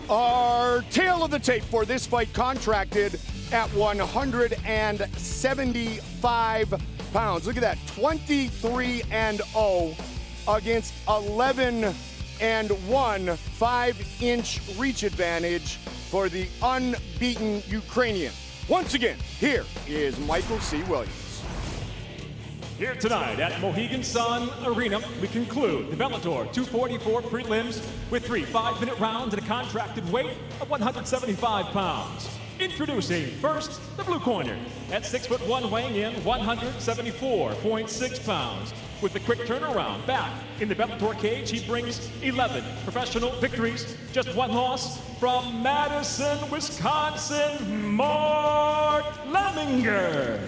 Our tail of the tape for this fight contracted at 175 pounds. Look at that, 23-0 against 11-1, 5-inch reach advantage for the unbeaten Ukrainian. Once again, here is Michael C. Williams. Here tonight at Mohegan Sun Arena, we conclude the Bellator 244 prelims with 3 5-minute rounds at a contracted weight of 175 pounds. Introducing first, the blue corner, at 6'1", weighing in 174.6 pounds. With the quick turnaround back in the Bellator cage, he brings 11 professional victories, just 1 loss from Madison, Wisconsin, Mark Lemminger.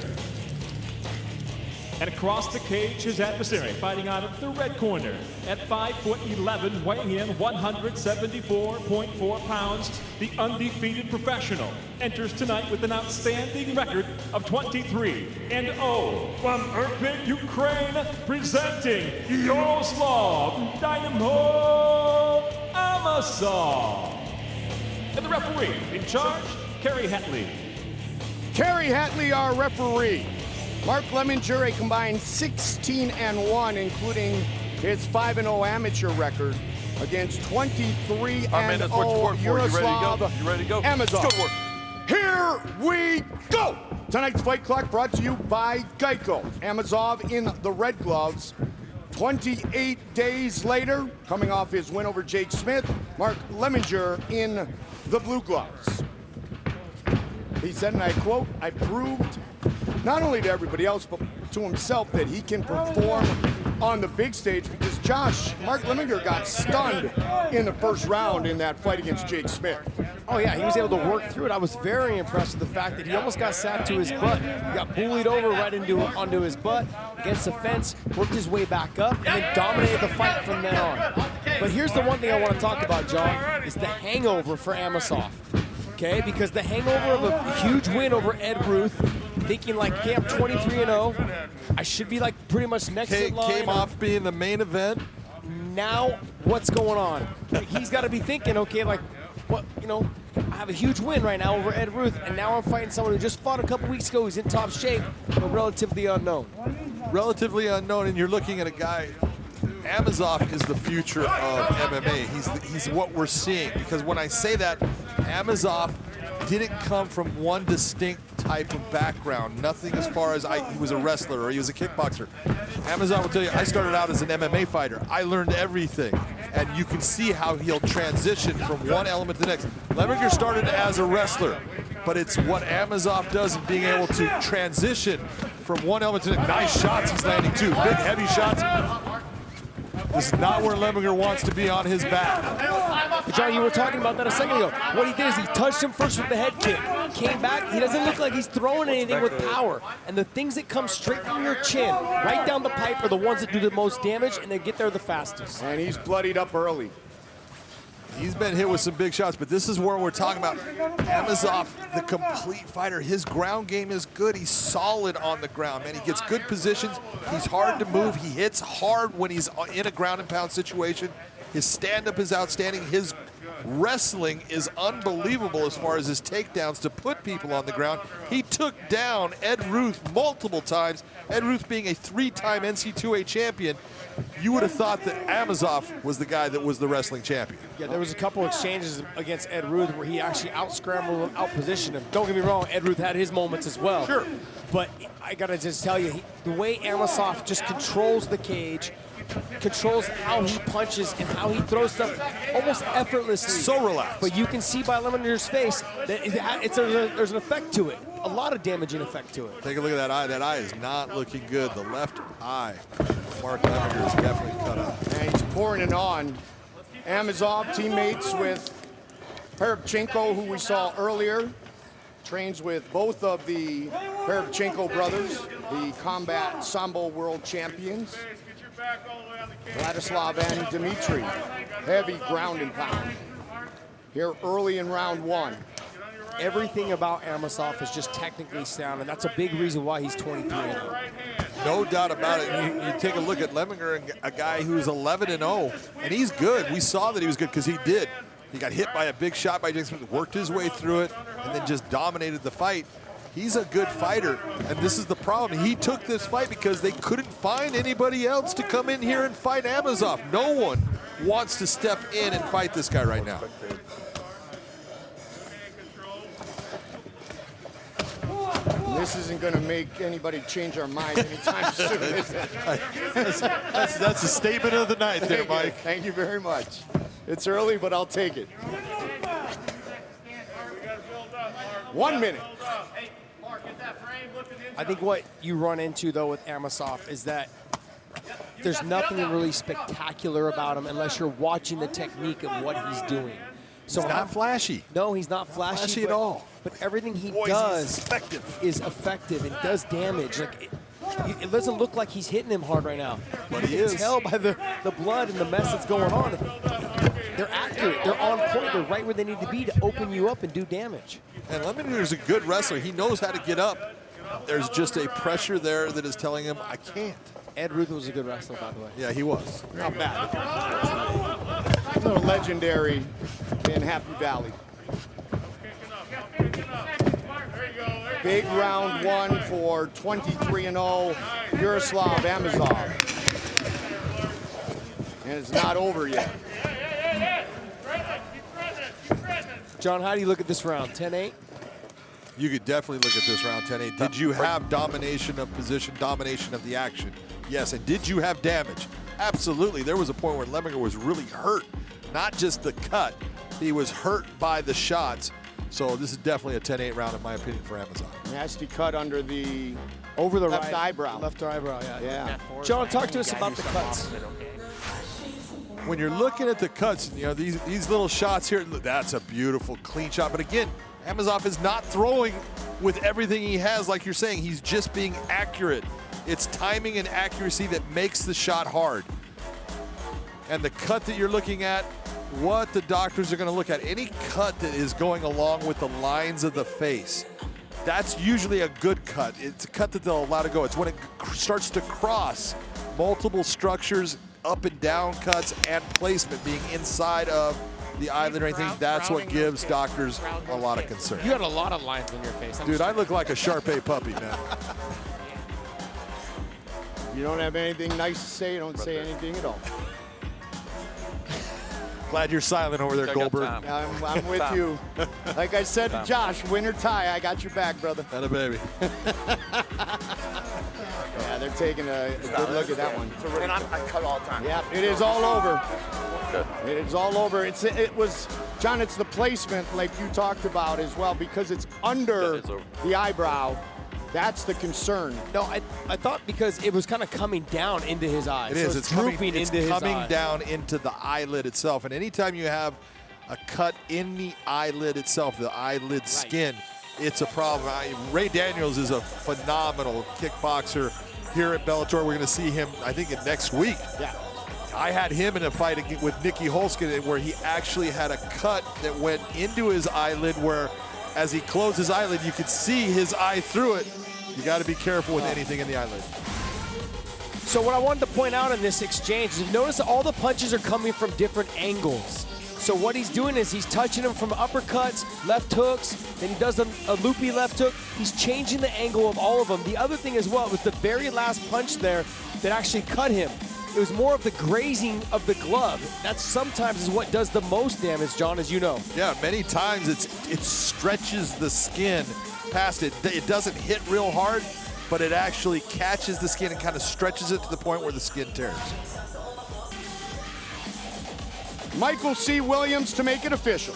And across the cage, his adversary, fighting out of the red corner, at 5'11", weighing in 174.4 pounds, the undefeated professional enters tonight with an outstanding record of 23-0 from Irpin, Ukraine, presenting Yaroslav Amosov. And the referee in charge, Kerry Hatley. Kerry Hatley, our referee. Mark Lemminger, a combined 16-1, including his 5-0 amateur record against 23-0 Yaroslav Amosov. Here we go! Tonight's Fight Clock brought to you by Geico. Amosov in the red gloves. 28 days later, coming off his win over Jake Smith, Mark Lemminger in the blue gloves. He said, and I quote, "I proved not only to everybody else, but to himself that he can perform on the big stage," because Josh, Mark Lemminger got stunned in the first round in that fight against Jake Smith. Oh yeah, he was able to work through it. I was very impressed with the fact that he almost got sat to his butt. He got bullied over right onto his butt against the fence, worked his way back up, and then dominated the fight from then on. But here's the one thing I want to talk about, John, is the hangover for Amosov. Okay, because the hangover of a huge win over Ed Ruth, thinking like, okay, I'm 23-0, I should be like pretty much next in line. Came off being the main event. Now, what's going on? He's got to be thinking, okay, like, what, you know, I have a huge win right now over Ed Ruth, and now I'm fighting someone who just fought a couple weeks ago, who's in top shape, but relatively unknown. Relatively unknown, and you're looking at a guy. Amosov is the future of MMA. He's what we're seeing, because when I say that, Amosov didn't come from one distinct type of background. Nothing as far as he was a wrestler or he was a kickboxer. Amosov will tell you, I started out as an MMA fighter. I learned everything, and you can see how he'll transition from one element to the next. Lemminger started as a wrestler, but it's what Amosov does in being able to transition from one element to the next. Nice shots he's landing too, big heavy shots. This is not where Lemminger wants to be on his back. But John, you were talking about that a second ago. What he did is he touched him first with the head kick, came back. He doesn't look like he's throwing anything with power. And the things that come straight from your chin, right down the pipe, are the ones that do the most damage, and they get there the fastest. And he's bloodied up early. He's been hit with some big shots, but this is where we're talking about Amosov, the complete fighter. His ground game is good. He's solid on the ground, man. He gets good positions. He's hard to move. He hits hard when he's in a ground and pound situation. His stand-up is outstanding. His wrestling is unbelievable as far as his takedowns to put people on the ground. He took down Ed Ruth multiple times. Ed Ruth being a 3-time NC2A champion. You would have thought that Amosov was the guy that was the wrestling champion. Yeah, there was a couple exchanges against Ed Ruth where he actually out-scrambled and out-positioned him. Don't get me wrong, Ed Ruth had his moments as well. Sure. But I gotta just tell you, the way Amosov just controls the cage, controls how he punches and how he throws stuff almost effortlessly. So relaxed. But you can see by Lemminger's face that there's an effect to it, a lot of damaging effect to it. Take a look at that eye. That eye is not looking good. The left eye. Mark Lemminger is definitely cut up. And he's pouring it on. Amosov teammates with Perevchenko, who we saw earlier. Trains with both of the Perevchenko brothers, the combat Sambo world champions. Vladislav and Dmitry, heavy ground and pound. Here early in round 1. Everything about Amosov is just technically sound, and that's a big reason why he's 23-0. No doubt about it. You take a look at Lemminger, a guy who's 11-0, and he's good. We saw that he was good because he did He got hit by a big shot by Jason, worked his way through it, and then just dominated the fight. He's a good fighter, and this is the problem. He took this fight because they couldn't find anybody else to come in here and fight Amosov. No one wants to step in and fight this guy right now. This isn't going to make anybody change our mind anytime soon, is it? That's a statement of the night there, Mike. Thank you very much. It's early, but I'll take it. 1 minute. I think what you run into, though, with Amosov is that there's nothing really spectacular about him unless you're watching the technique of what he's doing. So He's not flashy. No, he's not flashy at all. But everything he Boy, does is is effective and does damage. Like it doesn't look like he's hitting him hard right now. But you he can is. tell by the blood and the mess that's going on. They're accurate. They're on point. They're right where they need to be to open you up and do damage. And Lemminger's a good wrestler. He knows how to get up. There's just a pressure there that is telling him, I can't. Ed Ruth was a good wrestler, by the way. Yeah, he was. Not bad. A little legendary in Happy Valley. Big round one for 23-0 Yaroslav Amosov. And it's not over yet. John, how do you look at this round? 10-8? You could definitely look at this round 10-8. Did you have domination of position, domination of the action? Yes. And did you have damage? Absolutely. There was a point where Lemminger was really hurt. Not just the cut. He was hurt by the shots. So this is definitely a 10-8 round, in my opinion, for Amosov. Nasty cut under the Over the left right eyebrow. Left eyebrow, yeah. Yeah. John, talk to us about the cuts. When you're looking at the cuts, you know, these little shots here, that's a beautiful, clean shot. But again, Amosov is not throwing with everything he has, like you're saying. He's just being accurate. It's timing and accuracy that makes the shot hard. And the cut that you're looking at, what the doctors are going to look at, any cut that is going along with the lines of the face, that's usually a good cut. It's a cut that they'll allow to go. It's when it starts to cross multiple structures, up and down cuts, and placement being inside of the eyelid or anything. That's what gives doctors a lot of concern. You had a lot of lines on your face. Dude, I look like a Shar-Pei puppy, man. You don't have anything nice to say, you don't say anything at all. Glad you're silent over there, Goldberg. I'm with you. Like I said to Josh, win or tie, I got your back, brother. Atta baby. Yeah, they're taking a good look at that one. And I cut all the time. Yeah, it is all over. Good. It is all over. It was, John, it's the placement like you talked about as well, because it's under it's over. the eyebrow. That's the concern. No, I thought because it was kind of coming down into his eyes. It is. So It's drooping coming, into his coming eyes. down into the eyelid itself. And anytime you have a cut in the eyelid itself, the eyelid skin, it's a problem. Ray Daniels is a phenomenal kickboxer here at Bellator. We're going to see him, I think, next week. Yeah. I had him in a fight with Nicky Holskin where he actually had a cut that went into his eyelid where as he closed his eyelid, you could see his eye through it. You got to be careful with anything in the eyelid. So what I wanted to point out in this exchange is notice that all the punches are coming from different angles. So what he's doing is he's touching him from uppercuts, left hooks, then he does a loopy left hook. He's changing the angle of all of them. The other thing as well was the very last punch there that actually cut him. It was more of the grazing of the glove. That sometimes is what does the most damage, John, as you know. Yeah, many times it stretches the skin past it. It doesn't hit real hard, but it actually catches the skin and kind of stretches it to the point where the skin tears. Michael C. Williams to make it official.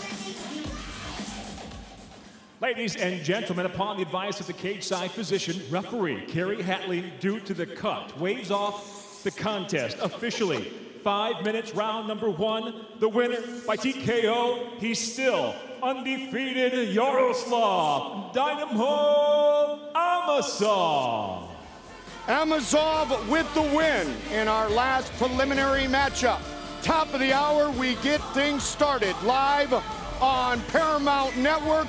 Ladies and gentlemen, upon the advice of the cage-side physician, referee Kerry Hatley, due to the cut, waves off the contest officially. 5 minutes, round number one. The winner by TKO, he's still undefeated Yaroslav Dynamo Amosov. Amosov with the win in our last preliminary matchup. Top of the hour, we get things started live on Paramount Network.